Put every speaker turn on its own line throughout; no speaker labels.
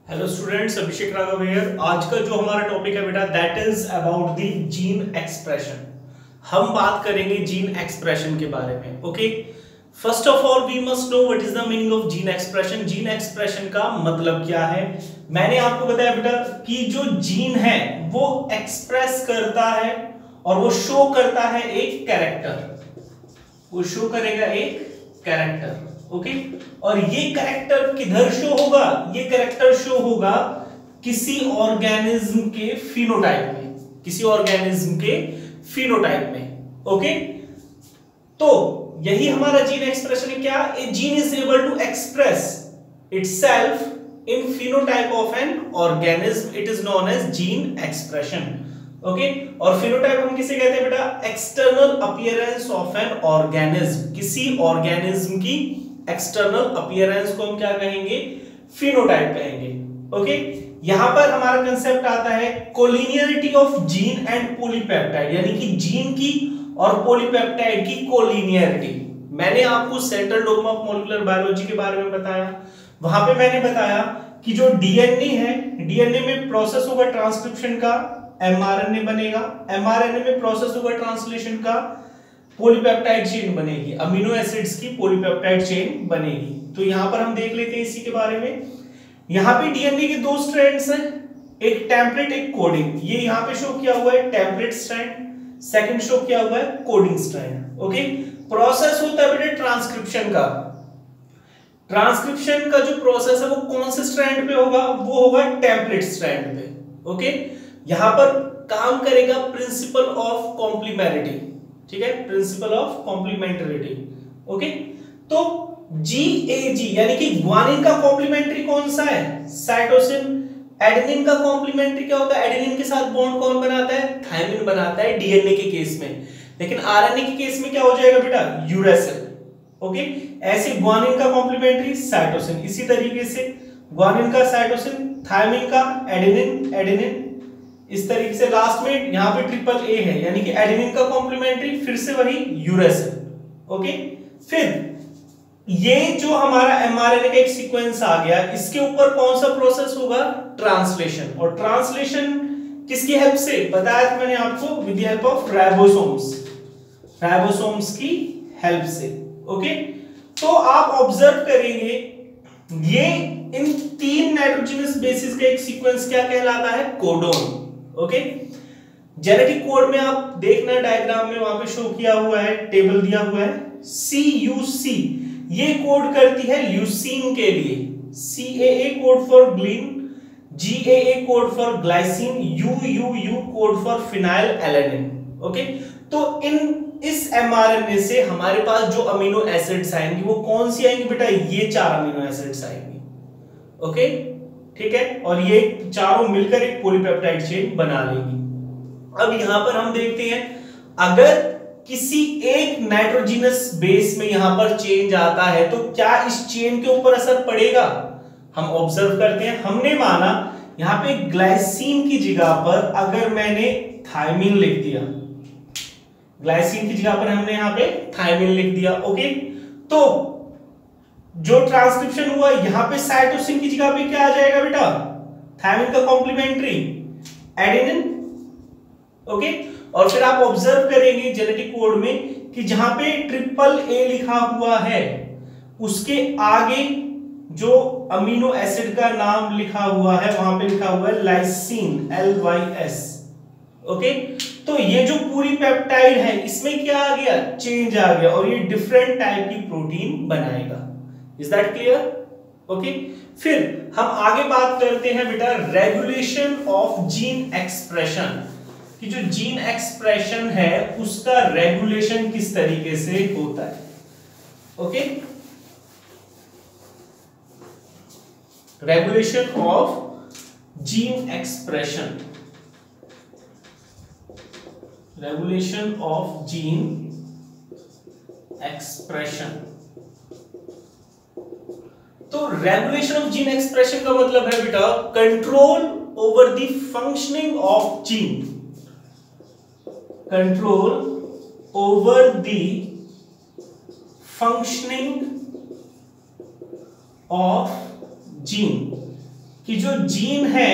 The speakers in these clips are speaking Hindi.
Hello students, Abhishek Raghav here. आज का जो हमारा टॉपिक है बेटा that is about the gene expression. हम बात करेंगे जीन एक्सप्रेशन के बारे में। Okay, first of all we must know what is the meaning of gene expression. Gene expression का मतलब क्या है? मैंने आपको बताया बेटा कि जो जीन है वो एक्सप्रेस करता है और वो शो करता है एक कैरेक्टर, वो शो करेगा एक कैरेक्टर। ओके, और ये कैरेक्टर किधर शो होगा? ये कैरेक्टर शो होगा किसी ऑर्गेनिज्म के फिनोटाइप में, किसी ऑर्गेनिज्म के फिनोटाइप में। ओके, तो यही हमारा जीन एक्सप्रेशन है। क्या? A gene is able to express itself in phenotype of an organism, it is known as gene expression. Okay, और फिनोटाइप हम किसे कहते हैं बेटा? External appearance of an organism. किसी ऑर्गेनिज्म की एक्सटर्नल अपीयरेंस को हम क्या कहेंगे? फिनोटाइप कहेंगे। ओके, यहां पर हमारा कंसेप्ट आता है collinearity of gene and polypeptide, यानी कि जीन की और पॉलीपेप्टाइड की कोलिनियरिटी। मैंने आपको central dogma of molecular biology के बारे में बताया। वहां पे मैंने बताया कि जो डीएनए है, डीएनए में प्रोसेस होगा ट्रांसक्रिप्शन का, एमआरएनए बनेगा, एमआरएनए में प्रोसेस होगा ट्रांसलेशन का, पॉलीपेप्टाइड चेन बनेगी, अमीनो एसिड्स की पॉलीपेप्टाइड चेन बनेगी। तो यहां पर हम देख लेते हैं इसी के बारे में। यहां पे डीएनए के दो स्ट्रैंड्स हैं, एक टेम्पलेट एक कोडिंग। ये यहां पे शो किया हुआ है टेम्पलेट स्ट्रैंड, सेकंड शो किया हुआ है कोडिंग स्ट्रैंड। ओके, प्रोसेस होता है बेटा ट्रांसक्रिप्शन का। ट्रांसक्रिप्शन का जो प्रोसेस है वो कौन से स्ट्रैंड पे होगा? वो होगा टेम्पलेट स्ट्रैंड पे। ओके, यहां पर काम करेगा प्रिंसिपल ऑफ कॉम्प्लीमेंटरिटी। ठीक है, प्रिंसिपल ऑफ कॉम्प्लीमेंटरिटी। ओके, तो GAG यानी कि ग्वानिन का कॉम्प्लीमेंट्री कौन सा है? साइटोसिन। एडेनिन का कॉम्प्लीमेंट्री क्या होता है? एडेनिन के साथ बॉन्ड कौन बनाता है? थायमिन बनाता है डीएनए के केस में। लेकिन आरएनए के केस में क्या हो जाएगा बेटा? यूरेसिल। ओके, ऐसे ग्वानिन का कॉम्प्लीमेंट्री साइटोसिन, इसी तरीके से ग्वानिन का साइटोसिन, थायमिन का एडेनिन, एडेनिन, इस तरीके से लास्ट में यहां पे ट्रिपल ए है, यानी कि एडेनिन का कॉम्प्लीमेंट्री फिर से वही यूरेसिल। ओके, फिर ये जो हमारा एमआरएनए का एक सीक्वेंस आ गया, इसके ऊपर कौन सा प्रोसेस होगा? ट्रांसलेशन। और ट्रांसलेशन किसकी हेल्प से? बताया था मैंने आपको, with the help of ribosomes, ribosomes की हेल्प से। ओके, तो आप ऑब्जर्व करेंगे ये इन तीन नाइट्रोजनस बेसिस का एक सीक्वेंस क्या कहलाता है? कोडोन। ओके, जेनेटिक कोड में आप देखना डायग्राम में वहां पे शो किया हुआ है, टेबल दिया हुआ है CUC। ये कोड करती है ल्यूसीन के लिए, CAA कोड फॉर ग्लीन, GAA code for glycine, UUU code for phenylalanine. Okay, तो इस एमआरएनए से हमारे पास जो अमीनो एसिड्स आएंगी वो कौन सी आएंगी बेटा? ये 4 अमीनो एसिड्स आएंगी। ओके, ठीक है, और ये चारों मिलकर एक पॉलीपेप्टाइड चेन बना लेगी। अब यहां पर हम देखते हैं, अगर किसी एक नाइट्रोजनस बेस में यहां पर चेंज आता है तो क्या इस चेन के ऊपर असर पड़ेगा? हम ऑब्जर्व करते हैं। हमने माना यहां पे ग्लाइसिन की जगह पर अगर मैंने थायमिन लिख दिया, ग्लाइसिन की जगह पर हमने यहां पे थायमिन लिख दिया। ओके, तो जो ट्रांसक्रिप्शन हुआ यहां पे साइटोसिन की जगह पे क्या आ जाएगा बेटा? थायमिन का कॉम्प्लीमेंट्री एडेनिन। ओके, और फिर आप ऑब्जर्व करेंगे जेनेटिक कोड में कि जहां पे ट्रिपल ए लिखा हुआ है उसके आगे जो अमीनो एसिड का नाम लिखा हुआ है वहां पे लिखा हुआ है लाइसिन, LYS। ओके, तो ये जो पूरी पेप्टाइड है इसमें क्या आ गया? चेंज आ गया, और ये डिफरेंट टाइप की प्रोटीन बनाएगा। Is that clear? ओके, फिर हम आगे बात करते हैं बेटा रेगुलेशन ऑफ जीन एक्सप्रेशन, कि जो जीन एक्सप्रेशन है उसका रेगुलेशन किस तरीके से होता है। Okay, regulation of gene expression, regulation of gene expression. तो रेगुलेशन ऑफ जीन एक्सप्रेशन का मतलब है बेटा control over the functioning of gene, control over the functioning of gene, कि जो जीन है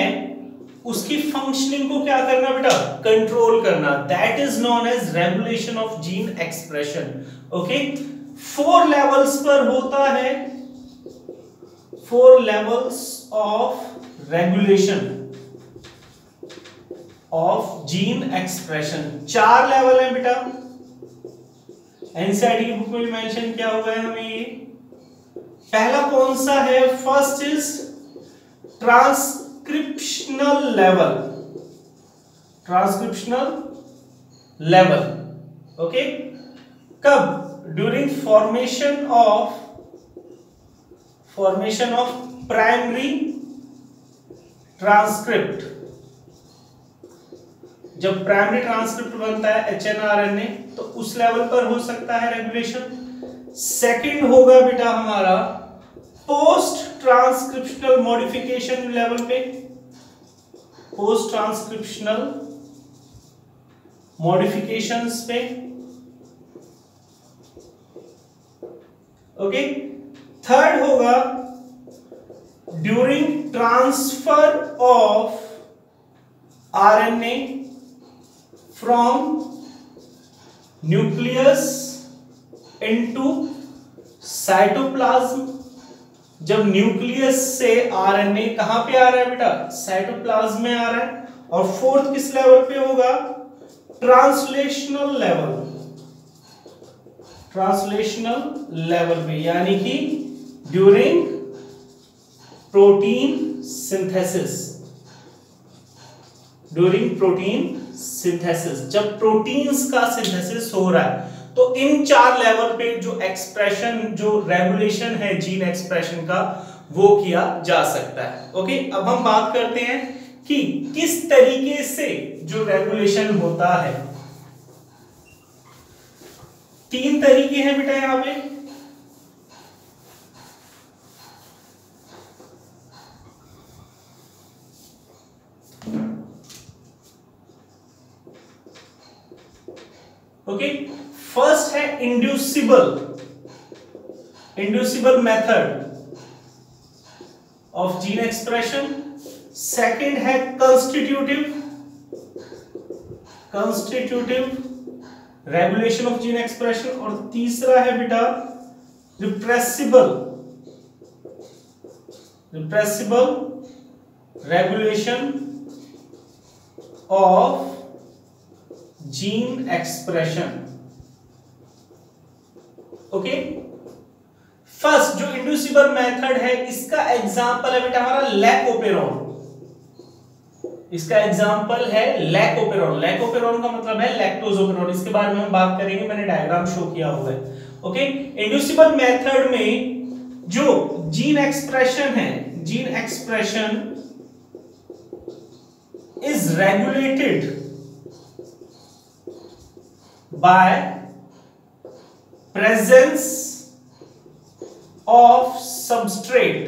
उसकी फंक्शनिंग को क्या करना बेटा, कंट्रोल करना, that is known as regulation of gene expression. Okay, 4 levels पर होता है, 4 levels of regulation of gene expression. 4 level है बेटा, एनसीईआरटी की बुक में मेंशन किया हुआ है हमें ये। पहला कौन सा है, first is transcriptional level, transcriptional level. Okay, कब, during formation of primary transcript, जब प्राइमरी ट्रांसक्रिप्ट बनता है एचएनआरएनए तो उस लेवल पर हो सकता है रेगुलेशन। सेकंड होगा बेटा हमारा पोस्ट ट्रांसक्रिप्शनल मॉडिफिकेशन लेवल पे, पोस्ट ट्रांसक्रिप्शनल मॉडिफिकेशंस पे। ओके, थर्ड होगा during transfer of RNA from nucleus into cytoplasm. जब न्यूक्लियस से आरएनए कहां पे आ रहा है बेटा, साइटोप्लाज्म में आ रहा है। और फोर्थ किस लेवल पे होगा, ट्रांसलेशनल लेवल, ट्रांसलेशनल लेवल पे, यानी कि during protein synthesis, during protein synthesis, जब प्रोटीन्स का सिंथेसिस हो रहा है। तो इन 4 लेवल पे जो एक्सप्रेशन, जो रेगुलेशन है जीन एक्सप्रेशन का, वो किया जा सकता है। ओके, अब हम बात करते हैं कि किस तरीके से जो रेगुलेशन होता है। 3 तरीके हैं बेटा यहां पे। ओके, फर्स्ट है inducible method of gene expression. Second है constitutive regulation of gene expression. और तीसरा है बेटा repressible regulation of gene expression. Okay, first जो इंड्यूसिबल मेथड है, इसका एग्जांपल है बेटा हमारा लैकोपेरोन। इसका एग्जांपल है लैकोपेरोन। लैकोपेरोन का मतलब है लैक्टोजोपेरोन। इसके बारे में हम बात करेंगे, मैंने डायग्राम शो किया हुआ है। ओके, इंड्यूसिबल मेथड में जो जीन एक्सप्रेशन है, gene expression is regulated by presence of substrate,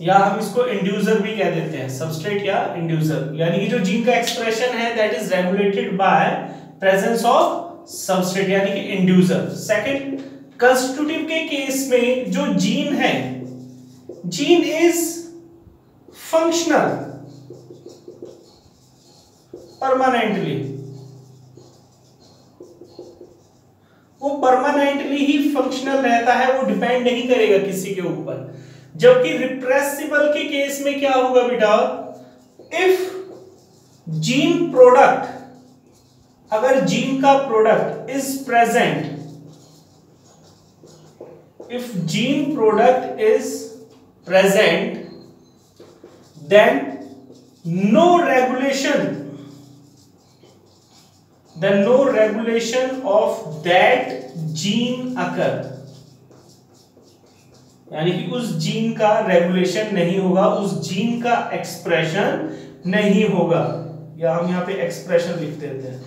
या हम इसको इंड्यूसर भी कह देते हैं, सबस्ट्रेट या इंड्यूसर। यानी कि जो जीन का एक्सप्रेशन है that is regulated by presence of substrate, यानी कि इंड्यूसर। सेकंड, कंस्टिट्यूटिव के केस में जो जीन है, जीन इज फंक्शनल परमानेंटली, वो परमानेंटली ही फंक्शनल रहता है, वो डिपेंड नहीं करेगा किसी के ऊपर। जबकि रिप्रेसिबल के केस में क्या होगा बेटा, इफ जीन प्रोडक्ट, अगर जीन का product is present, if gene product is present, then no regulation of that gene occur, यानी कि उस जीन का रेगुलेशन नहीं होगा, उस जीन का एक्सप्रेशन नहीं होगा। या हम यहां पे एक्सप्रेशन लिख देते हैं,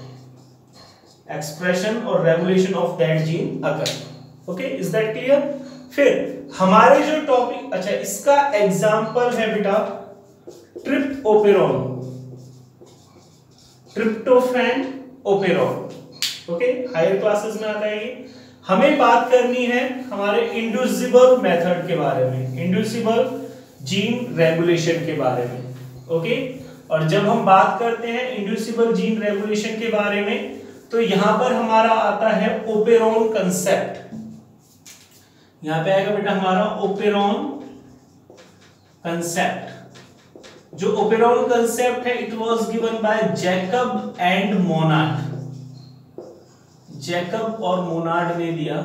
एक्सप्रेशन और regulation of that gene occur. Okay, is that clear? फिर हमारे जो टॉपिक, अच्छा इसका एग्जाम्पल है बेटा ट्रिप्टोपेरॉन, tryptophan operon. Okay, higher classes में आता है ये। हमें बात करनी है हमारे इंड्यूसिबल मेथड के बारे में, इंड्यूसिबल जीन रेगुलेशन के बारे में। ओके, और जब हम बात करते हैं इंड्यूसिबल जीन रेगुलेशन के बारे में, तो यहां पर हमारा आता है ओपेरॉन कंसेप्ट। यहां पे आएगा बेटा हमारा ओपेरॉन कंसेप्ट। जो ओपेरॉन कंसेप्ट है, it was given by Jacob and Monod. Jacob और मोनार्ड ने दिया,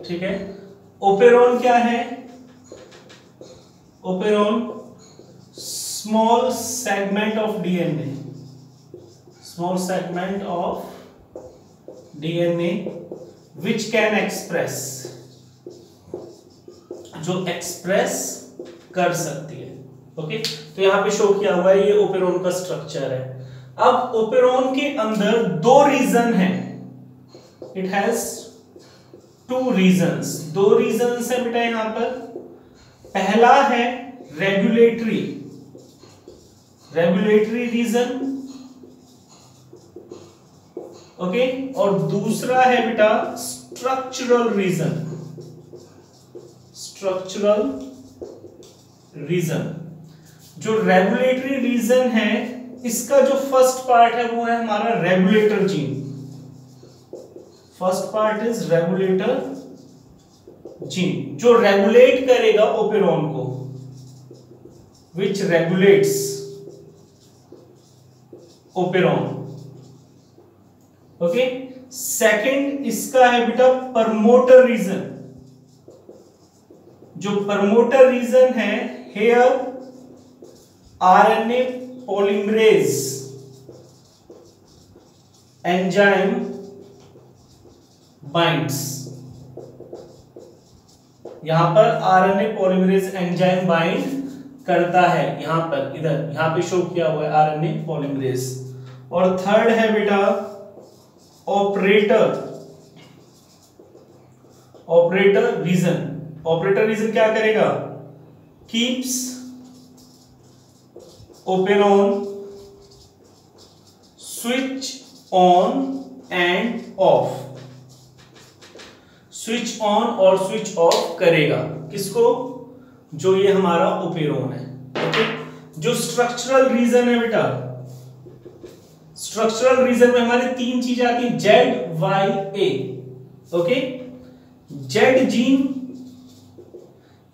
ठीक है। ओपेरॉन क्या है? Operon small segment of DNA, small segment of DNA which can express, जो एक्सप्रेस कर सकती है। ओके, तो यहां पे शो किया हुआ है, ये ओपेरॉन का स्ट्रक्चर है। अब ओपेरॉन के अंदर दो रीजन है, इट हैज टू रीजन्स, दो रीजन्स है बेटा यहां पर। पहला है रेगुलेटरी, रेगुलेटरी रीजन, ओके, और दूसरा है बेटा स्ट्रक्चरल रीजन, स्ट्रक्चरल रीजन। जो रेगुलेटरी रीजन है, इसका जो फर्स्ट पार्ट है वो है हमारा regulator gene. First part is regulator gene, जो रेगुलेट करेगा ओपेरॉन को, which regulates operon. Okay, second इसका है बेटा प्रमोटर रीजन। जो प्रमोटर रीजन है, here RNA polymerase enzyme binds. यहां पर आरएनए पॉलीमरेज एंजाइम बाइंड करता है, यहां पर इधर यहां पे शो किया हुआ है आरएनए पॉलीमरेज। और थर्ड है बेटा operator, operator region. Operator region क्या करेगा? Keeps operon switch on end of, switch on और स्विच ऑफ करेगा किसको? जो ये हमारा ओपेरॉन है। ओके, जो स्ट्रक्चरल रीजन है बेटा, स्ट्रक्चरल रीजन में हमारी तीन चीजें आती है, जेड वाई ए। ओके, जेड जीन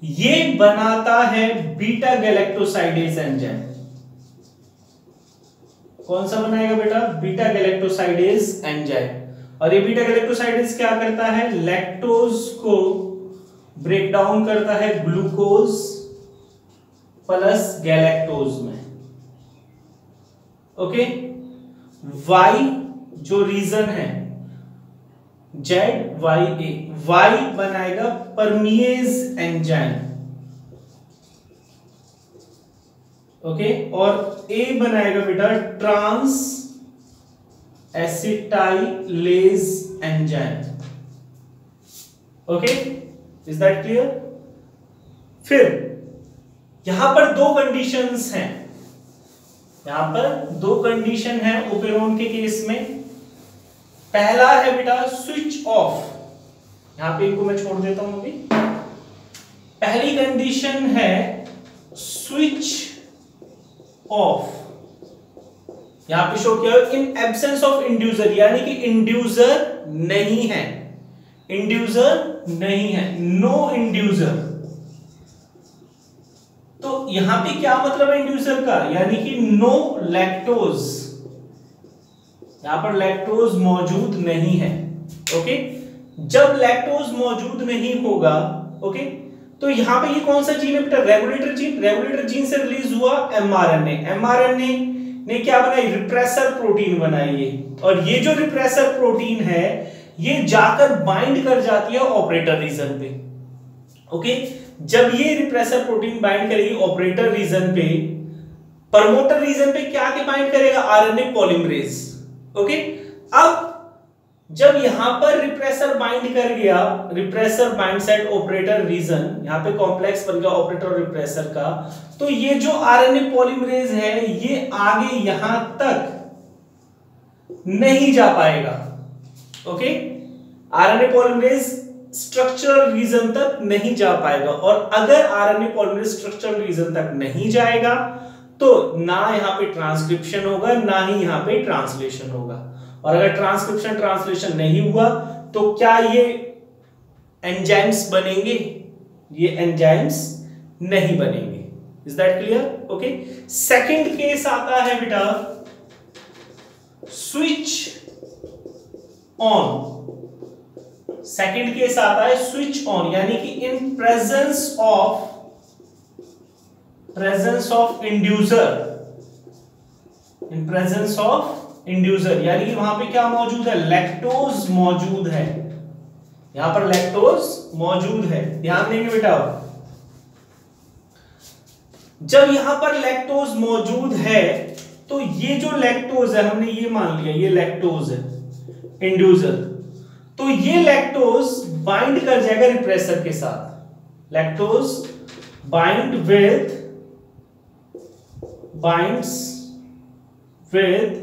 ये बनाता है बीटा गैलेक्टोसाइडेज एंजाइम। कौन सा बनाएगा बेटा? Beta galactosidase enzyme. और ये बीटा गैलेक्टोसाइडेज क्या करता है? लैक्टोज को ब्रेक डाउन करता है ग्लूकोज प्लस गैलेक्टोज में। ओके, वाई जो रीजन है, जेड वाई ए, वाई बनाएगा परमिएज एंजाइम। ओके, और ए बनाएगा बेटा transacetylase enzyme. Okay, is that clear? फिर यहां पर दो कंडीशंस हैं, यहां पर दो कंडीशन है ओपेरॉन के केस में। पहला है बेटा स्विच ऑफ, यहां पे इनको मैं छोड़ देता हूं अभी। पहली कंडीशन है स्विच ऑफ, यहां पे शो किया इन एब्सेंस ऑफ इंड्यूसर, यानी कि इंड्यूसर नहीं है, इंड्यूसर नहीं है, नो इंड्यूसर। तो यहां पे क्या मतलब है इंड्यूसर का? यानी कि नो लैक्टोज, यहां पर लैक्टोज मौजूद नहीं है। ओके, जब लैक्टोज मौजूद नहीं होगा, ओके, तो यहां पे ये कौन सा जीन है बेटा? Regulator gene. रेगुलेटर जीन से रिलीज हुआ एमआरएनए, एमआरएनए ने क्या बनाई? रिप्रेसर प्रोटीन बनाई है। और ये जो रिप्रेसर प्रोटीन है, ये जाकर बाइंड कर जाती है ऑपरेटर रीजन पे। ओके, जब ये रिप्रेसर प्रोटीन बाइंड करेगी ऑपरेटर रीजन पे, प्रमोटर रीजन पे क्या के बाइंड करेगा? RNA polymerase. ओके, अब जब यहां पर रिप्रेसर बाइंड कर गया, repressor binds at operator region, यहां पे कॉम्प्लेक्स बन गया ऑपरेटर और रिप्रेसर का, तो ये जो आरएनए पॉलीमरेज है, ये आगे यहां तक नहीं जा पाएगा। Okay, RNA polymerase structural region तक नहीं जा पाएगा, और अगर आरएनए पॉलीमरेज स्ट्रक्चरल रीजन तक नहीं जाएगा तो ना यहां पे ट्रांसक्रिप्शन होगा, ना ही यहां पे ट्रांसलेशन होगा। और अगर ट्रांसक्रिप्शन ट्रांसलेशन नहीं हुआ तो क्या ये एंजाइम्स बनेंगे? ये एंजाइम्स नहीं बनेंगे। Is that clear? Okay. Second case आता है बेटा स्विच ऑन। सेकंड केस आता है स्विच ऑन, यानी कि in presence of inducer, in presence of inducer, यानी कि वहां पे क्या मौजूद है? लैक्टोज मौजूद है। यहां पर लैक्टोज मौजूद है, ध्यान देंगे बेटा। जब यहां पर लैक्टोज मौजूद है तो ये जो लैक्टोज है, हमने ये मान लिया ये लैक्टोज है इंड्यूसर, तो ये लैक्टोज बाइंड कर जाएगा रिप्रेसर के साथ। Lactose binds with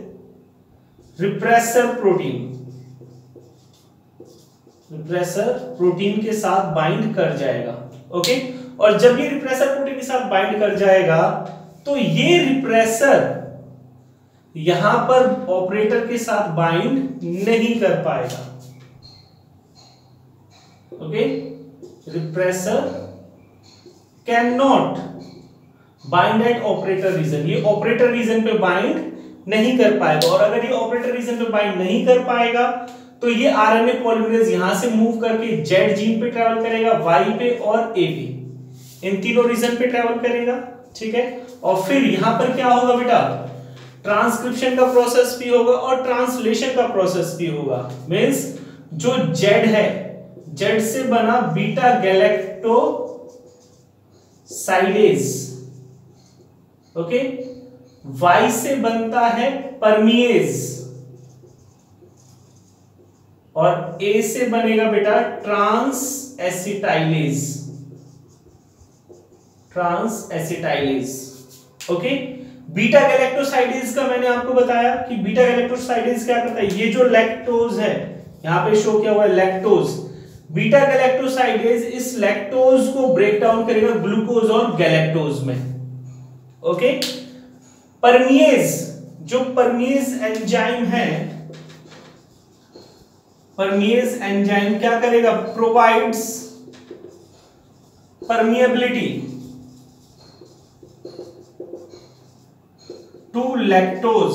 repressor protein के साथ बाइंड कर जाएगा। ओके। और जब ये रिप्रेसर प्रोटीन के साथ बाइंड कर जाएगा तो ये रिप्रेसर यहां पर ऑपरेटर के साथ बाइंड नहीं कर पाएगा। Okay. Repressor can not bind at operator region, ये ऑपरेटर रीजन पे बाइंड नहीं कर पाएगा। और अगर ये ऑपरेटर रीजन पे बाइंड नहीं कर पाएगा तो ये आरएनए पॉलीमरेज यहां से मूव करके जेड जीन पे ट्रैवल करेगा, वाई पे और ए पे, इन तीनों रीजन पे ट्रैवल करेगा। ठीक है। और फिर यहां पर क्या होगा बेटा? ट्रांसक्रिप्शन का प्रोसेस भी होगा और ट्रांसलेशन का प्रोसेस भी होगा। मींस जो जेड है, जेड से बना बीटा गैलेक्टोसाइडेज, ओके, वाई से बनता है परमिएज, और ए से बनेगा बेटा transacetylase. Okay. Beta galactosidase का मैंने आपको बताया कि बीटा गैलेक्टोसाइडेज क्या करता है? ये जो लैक्टोज है, यहां पे शो किया हुआ है लैक्टोज, बीटा गैलेक्टोसाइडेज इस लैक्टोज को ब्रेक डाउन करेगा ग्लूकोज और गैलेक्टोज में। ओके। परमिएज, जो परमिएज एंजाइम है, परमिएज एंजाइम क्या करेगा? Provides permeability to lactose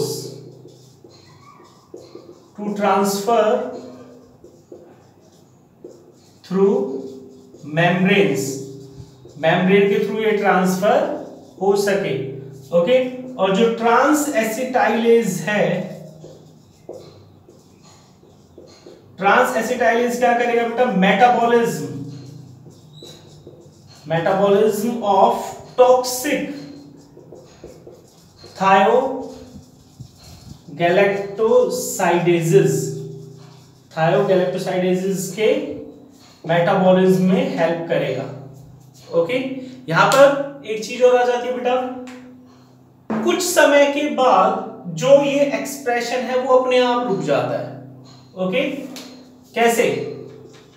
to transfer through membranes, membrane के थ्रू ये ट्रांसफर हो सके। ओके। और जो ट्रांस एसिटाइलेज है, ट्रांस एसिटाइलेज क्या करेगा बेटा? मेटाबॉलिज्म ऑफ टॉक्सिक थायोगैलेक्टोसाइडेजेस के मेटाबॉलिज्म में हेल्प करेगा। ओके। यहां पर एक चीज और आ जाती है बेटा, कुछ समय के बाद जो ये एक्सप्रेशन है वो अपने आप रुक जाता है। ओके। कैसे?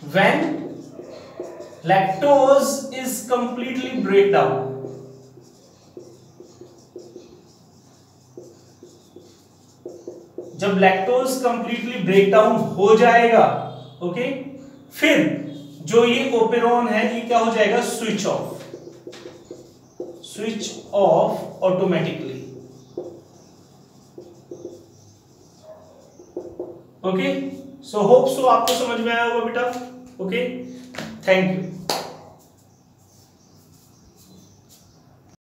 When lactose is completely break down, जब लैक्टोज कंप्लीटली ब्रेक डाउन हो जाएगा, ओके, फिर जो ये ओपेरॉन है ये क्या हो जाएगा? Switch off automatically. Okay. So hope so आपको समझ में आया होगा बेटा। Okay, thank you.